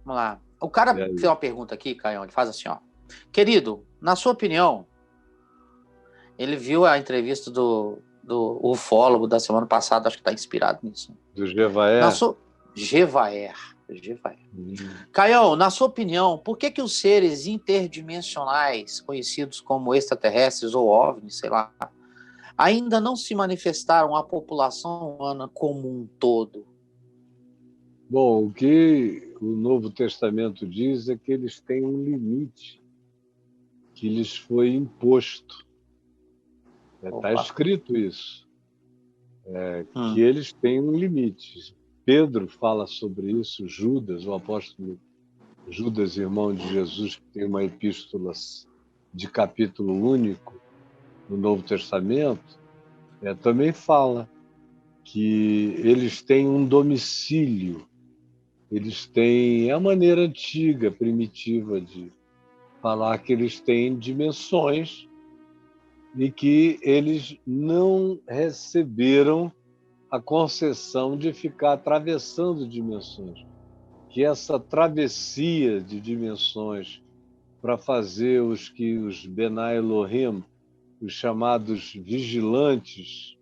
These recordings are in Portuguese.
Vamos lá. O cara fez uma pergunta aqui, Caio, ele faz assim, ó. Querido, na sua opinião, ele viu a entrevista do ufólogo da semana passada, acho que está inspirado nisso. Do Gevaer? Gevaer. Caio, na sua opinião, por que os seres interdimensionais, conhecidos como extraterrestres ou OVNIs, sei lá, ainda não se manifestaram à população humana como um todo? Bom, o que o Novo Testamento diz é que eles têm um limite que lhes foi imposto. Está escrito isso. Que eles têm um limite. Pedro fala sobre isso, Judas, o apóstolo Judas, irmão de Jesus, que tem uma epístola de capítulo único no Novo Testamento, também fala que eles têm um domicílio, eles têm a maneira antiga, primitiva de falar que eles têm dimensões e que eles não receberam a concessão de ficar atravessando dimensões. Que essa travessia de dimensões para fazer os Benai Elohim, os chamados vigilantes,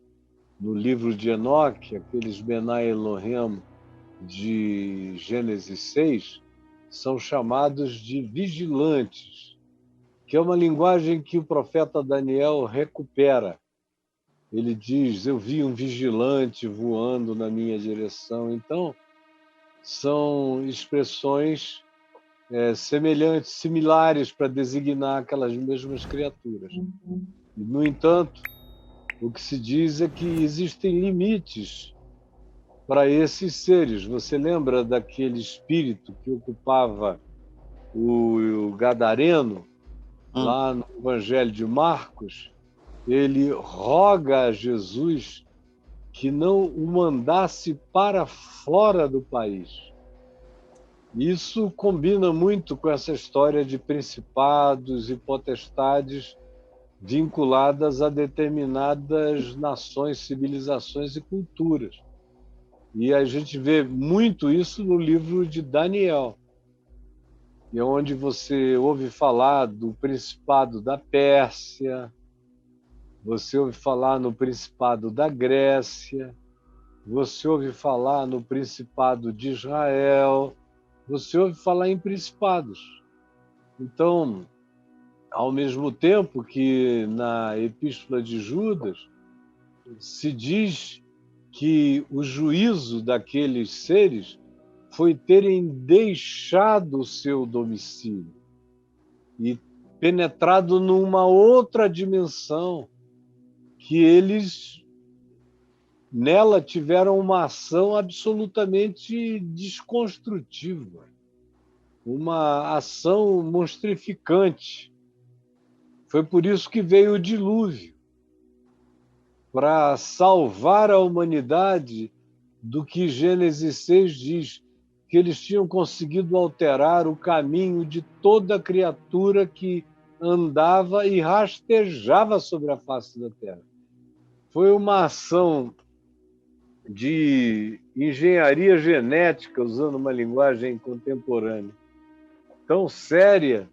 no livro de Enoque, aqueles Benai Elohim de Gênesis 6, são chamados de vigilantes, que é uma linguagem que o profeta Daniel recupera. Ele diz, eu vi um vigilante voando na minha direção. Então, são expressões semelhantes, similares para designar aquelas mesmas criaturas. No entanto, o que se diz é que existem limites para esses seres. Você lembra daquele espírito que ocupava o Gadareno, lá no Evangelho de Marcos? Ele roga a Jesus que não o mandasse para fora do país. Isso combina muito com essa história de principados e potestades vinculadas a determinadas nações, civilizações e culturas. E a gente vê muito isso no livro de Daniel, e é onde você ouve falar do Principado da Pérsia, você ouve falar no Principado da Grécia, você ouve falar no Principado de Israel, você ouve falar em principados. Então, ao mesmo tempo que na Epístola de Judas se diz que o juízo daqueles seres foi terem deixado o seu domicílio e penetrado numa outra dimensão, que eles nela tiveram uma ação absolutamente desconstrutiva, uma ação monstrificante. Foi por isso que veio o dilúvio, para salvar a humanidade do que Gênesis 6 diz, que eles tinham conseguido alterar o caminho de toda criatura que andava e rastejava sobre a face da terra. Foi uma ação de engenharia genética, usando uma linguagem contemporânea, tão séria,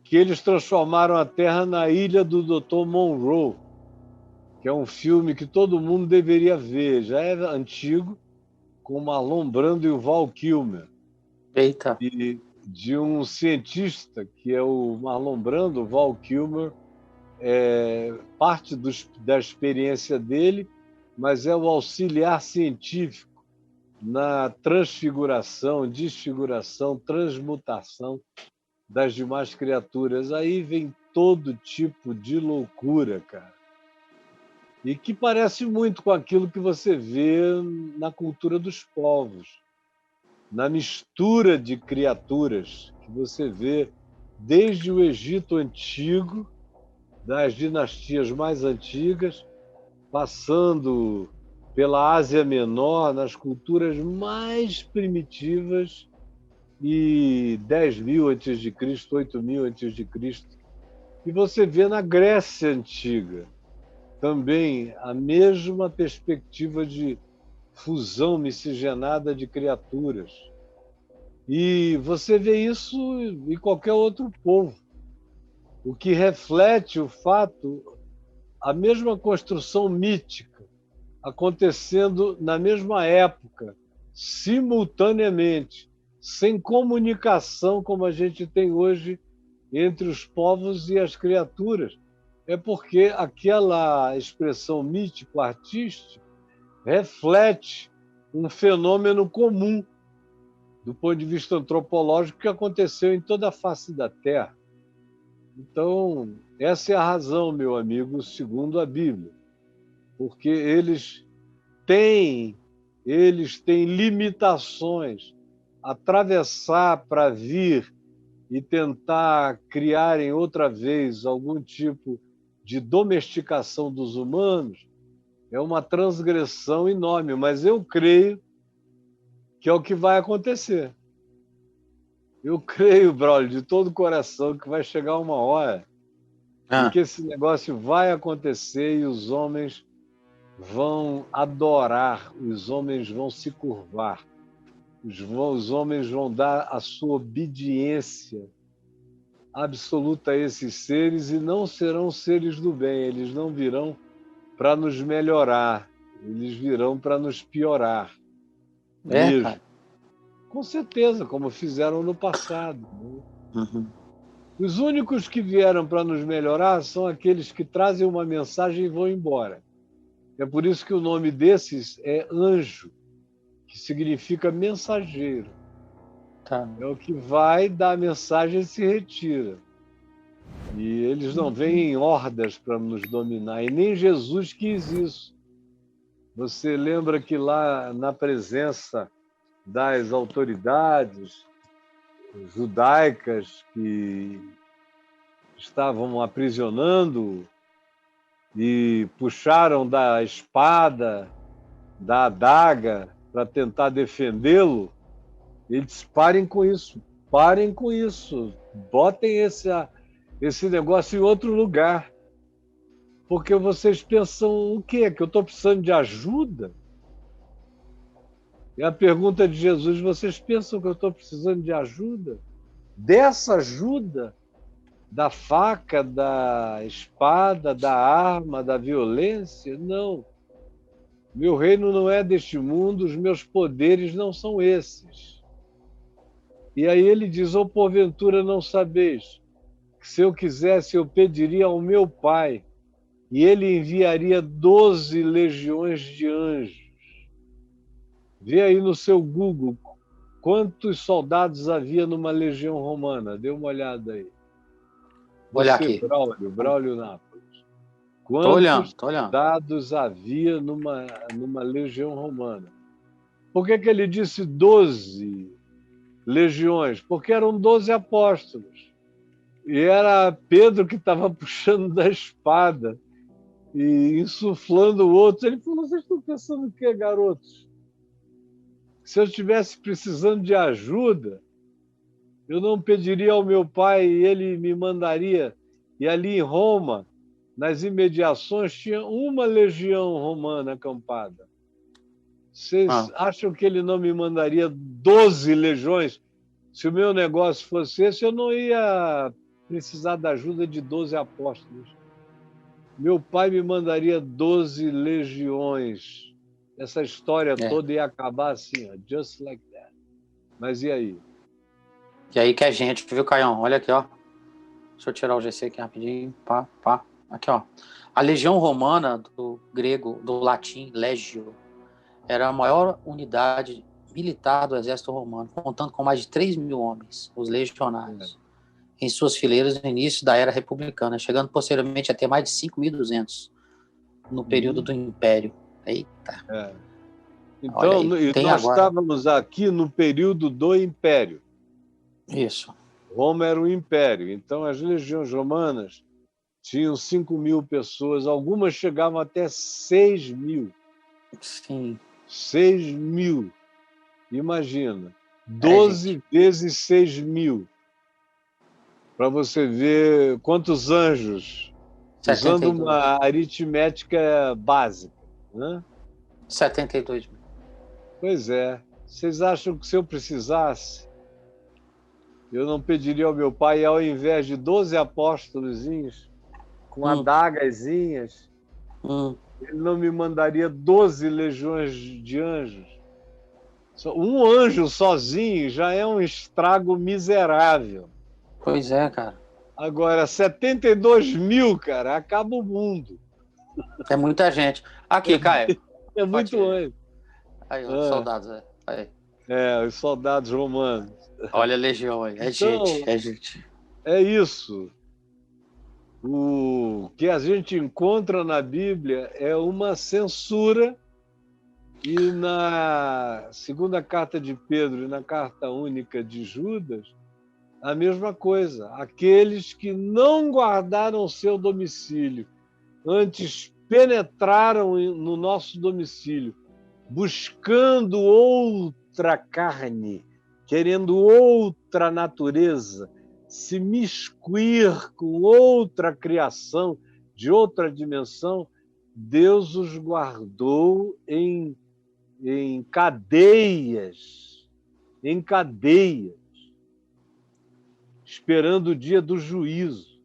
que eles transformaram a Terra na ilha do Dr. Monroe, que é um filme que todo mundo deveria ver. Já é antigo, com Marlon Brando e o Val Kilmer. Eita. E de um cientista, que é o Marlon Brando, o Val Kilmer, parte da experiência dele, mas é o auxiliar científico na transfiguração, desfiguração, transmutação das demais criaturas. Aí vem todo tipo de loucura, cara. E que parece muito com aquilo que você vê na cultura dos povos, na mistura de criaturas que você vê desde o Egito Antigo, das dinastias mais antigas, passando pela Ásia Menor, nas culturas mais primitivas, e 10.000 a.C., 8.000 a.C. E você vê na Grécia Antiga também a mesma perspectiva de fusão miscigenada de criaturas. E você vê isso em qualquer outro povo, o que reflete o fato, a mesma construção mítica acontecendo na mesma época, simultaneamente, sem comunicação como a gente tem hoje entre os povos e as criaturas. É porque aquela expressão mítico-artística reflete um fenômeno comum do ponto de vista antropológico que aconteceu em toda a face da Terra. Então, essa é a razão, meu amigo, segundo a Bíblia, porque têm, eles têm limitações. Atravessar para vir e tentar criarem outra vez algum tipo de domesticação dos humanos é uma transgressão enorme, mas eu creio que é o que vai acontecer. Eu creio, Braulio, de todo o coração, que vai chegar uma hora em que esse negócio vai acontecer e os homens vão adorar, os homens vão se curvar, os homens vão dar a sua obediência absoluta a esses seres e não serão seres do bem, eles não virão para nos melhorar, eles virão para nos piorar. Mesmo. Cara. Com certeza, como fizeram no passado. Né? Uhum. Os únicos que vieram para nos melhorar são aqueles que trazem uma mensagem e vão embora. É por isso que o nome desses é anjo, que significa mensageiro. Tá. É o que vai dar a mensagem e se retira. E eles não vêm em hordas para nos dominar, e nem Jesus quis isso. Você lembra que lá na presença das autoridades judaicas que estavam aprisionando e puxaram da espada, da adaga, para tentar defendê-lo, ele disse, parem com isso, botem esse negócio em outro lugar, porque vocês pensam o quê? Que eu estou precisando de ajuda? E a pergunta de Jesus, vocês pensam que eu estou precisando de ajuda? Dessa ajuda? Da faca, da espada, da arma, da violência? Não. Meu reino não é deste mundo, os meus poderes não são esses. E aí ele diz, ou porventura não sabeis, que se eu quisesse eu pediria ao meu Pai, e ele enviaria 12 legiões de anjos. Vê aí no seu Google quantos soldados havia numa legião romana. Dê uma olhada aí. Vou olhar aqui. Braulio Nápoles. Quantos soldados havia numa legião romana? Por que ele disse 12 legiões? Porque eram 12 apóstolos. E era Pedro que estava puxando da espada e insuflando outros. Ele falou, vocês estão pensando o quê, garotos? Se eu estivesse precisando de ajuda, eu não pediria ao meu pai e ele me mandaria. E ali em Roma, nas imediações, tinha uma legião romana acampada. Vocês acham que ele não me mandaria 12 legiões? Se o meu negócio fosse esse, eu não ia precisar da ajuda de 12 apóstolos. Meu pai me mandaria 12 legiões. Essa história toda ia acabar assim, ó, just like that. Mas e aí? E aí que a gente, viu, Caião? Olha aqui, ó. Deixa eu tirar o GC aqui rapidinho. Pá. Aqui, ó. A legião romana, do grego, do latim, legio, era a maior unidade militar do exército romano, contando com mais de 3 mil homens, os legionários, em suas fileiras no início da era republicana, chegando posteriormente a ter mais de 5.200 no período do Império. Eita. Então, nós estávamos aqui no período do Império. Isso. Roma era um império, então as legiões romanas tinham 5.000 pessoas, algumas chegavam até 6.000. Sim. 6.000. Imagina, 12 vezes 6.000. Para você ver quantos anjos, 72. Usando uma aritmética básica. Né? 72 mil. Pois é. Vocês acham que se eu precisasse Eu não pediria ao meu pai, ao invés de 12 apóstolozinhos, com adagazinhas, ele não me mandaria 12 legiões de anjos. Um anjo sozinho já é um estrago miserável. Pois é, cara. Agora, 72 mil, cara, acaba o mundo. É muita gente. Aqui, Caio. É muito anjo. Aí, ó, soldados. Aí. Os soldados romanos. Olha a legião aí. É Então, gente, é gente. É isso. O que a gente encontra na Bíblia é uma censura, e na segunda carta de Pedro e na carta única de Judas, a mesma coisa. Aqueles que não guardaram o seu domicílio, antes penetraram no nosso domicílio, buscando outra carne, querendo outra natureza, se miscuir com outra criação de outra dimensão, Deus os guardou em cadeias, esperando o dia do juízo.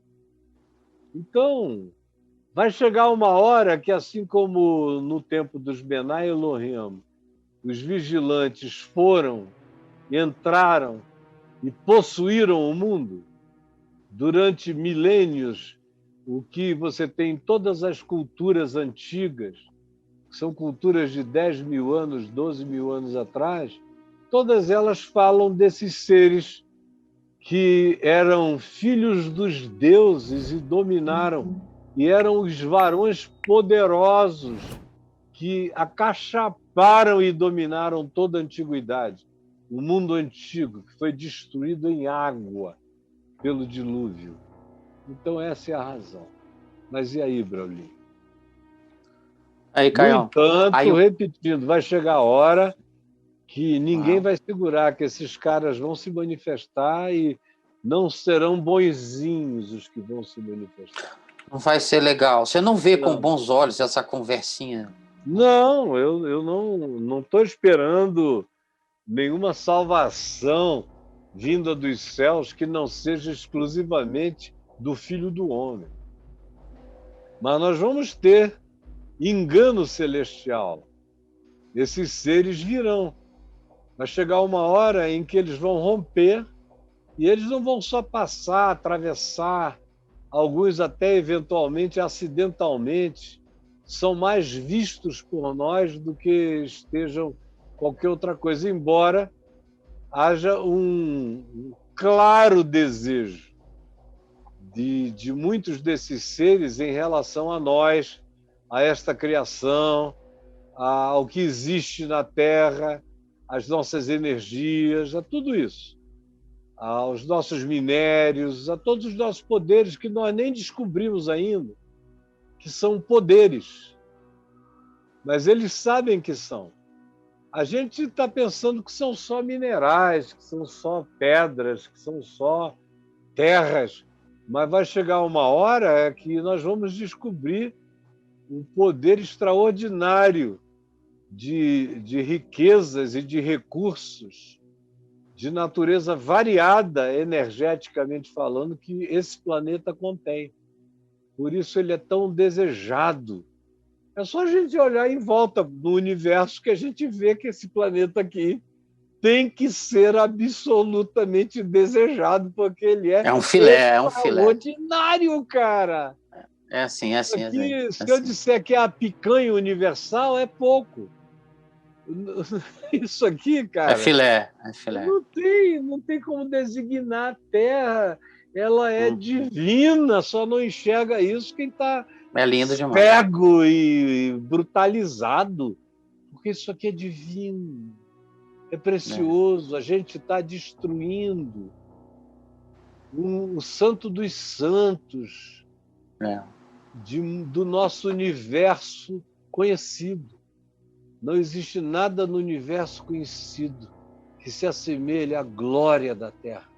Então, vai chegar uma hora que, assim como no tempo dos Benai Elohim, os vigilantes entraram e possuíram o mundo durante milênios. O que você tem em todas as culturas antigas, que são culturas de 10 mil anos, 12 mil anos atrás, todas elas falam desses seres que eram filhos dos deuses e dominaram, e eram os varões poderosos que acachaparam e dominaram toda a antiguidade. O mundo antigo, que foi destruído em água pelo dilúvio. Então, essa é a razão. Mas e aí, Braulinho? Aí, No Caio. entanto, repetindo, vai chegar a hora que ninguém vai segurar, que esses caras vão se manifestar e não serão bonzinhos os que vão se manifestar. Não vai ser legal. Você não vê com bons olhos essa conversinha? Não, eu não estou esperando nenhuma salvação vinda dos céus que não seja exclusivamente do Filho do Homem. Mas nós vamos ter engano celestial. Esses seres virão. Vai chegar uma hora em que eles vão romper, e eles não vão só passar, atravessar, alguns até eventualmente, acidentalmente, são mais vistos por nós do que estejam qualquer outra coisa, embora haja um claro desejo de muitos desses seres em relação a nós, a esta criação, ao que existe na Terra, às nossas energias, a tudo isso, aos nossos minérios, a todos os nossos poderes que nós nem descobrimos ainda, que são poderes, mas eles sabem que são. A gente está pensando que são só minerais, que são só pedras, que são só terras, mas vai chegar uma hora que nós vamos descobrir um poder extraordinário de riquezas e de recursos de natureza variada, energeticamente falando, que esse planeta contém. Por isso ele é tão desejado. É só a gente olhar em volta no universo que a gente vê que esse planeta aqui tem que ser absolutamente desejado, porque ele é um filé, é um filé. Extraordinário, cara. É assim, é assim. Aqui, é se assim. eu disser que é a picanha universal, é pouco. Isso aqui, cara. É filé, é filé. Não tem como designar a Terra. Ela é divina, só não enxerga isso quem está cego e brutalizado. Porque isso aqui é divino, é precioso. A gente está destruindo o santo dos santos do nosso universo conhecido. Não existe nada no universo conhecido que se assemelhe à glória da Terra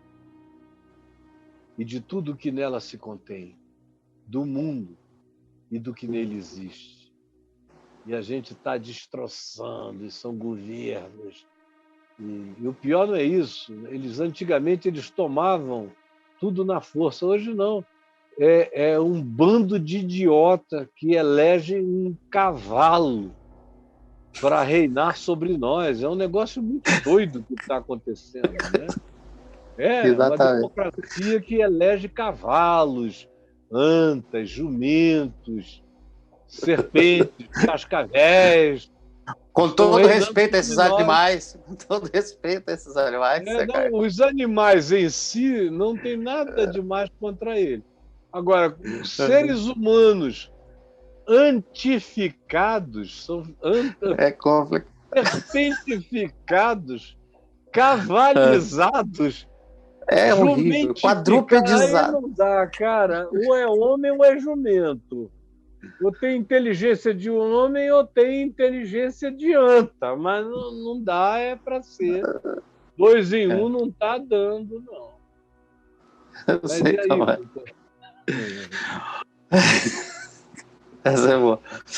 e de tudo que nela se contém, do mundo e do que nele existe. E a gente está destroçando, e são governos E o pior não é isso. Antigamente eles tomavam tudo na força. Hoje não. É um bando de idiota que elege um cavalo para reinar sobre nós. É um negócio muito doido que está acontecendo, né? É uma Exatamente. democracia que elege cavalos, antas, jumentos, serpentes, cascavéis. Com Estão todo reinando respeito a sobre esses nós. animais, com todo respeito a esses animais, Zé Não, Carlos. os animais em si não tem nada demais contra ele. Agora, os seres humanos antificados, É complicado. serpentificados, cavalizados, É horrível. jumentificados, aí Quadrupedizado. não dá, cara. Ou é homem ou é jumento. Ou tem inteligência de um homem ou tem inteligência de anta, mas não dá, é para ser. 2 em 1 não está dando, não. Eu Mas sei e aí, como é. doutor?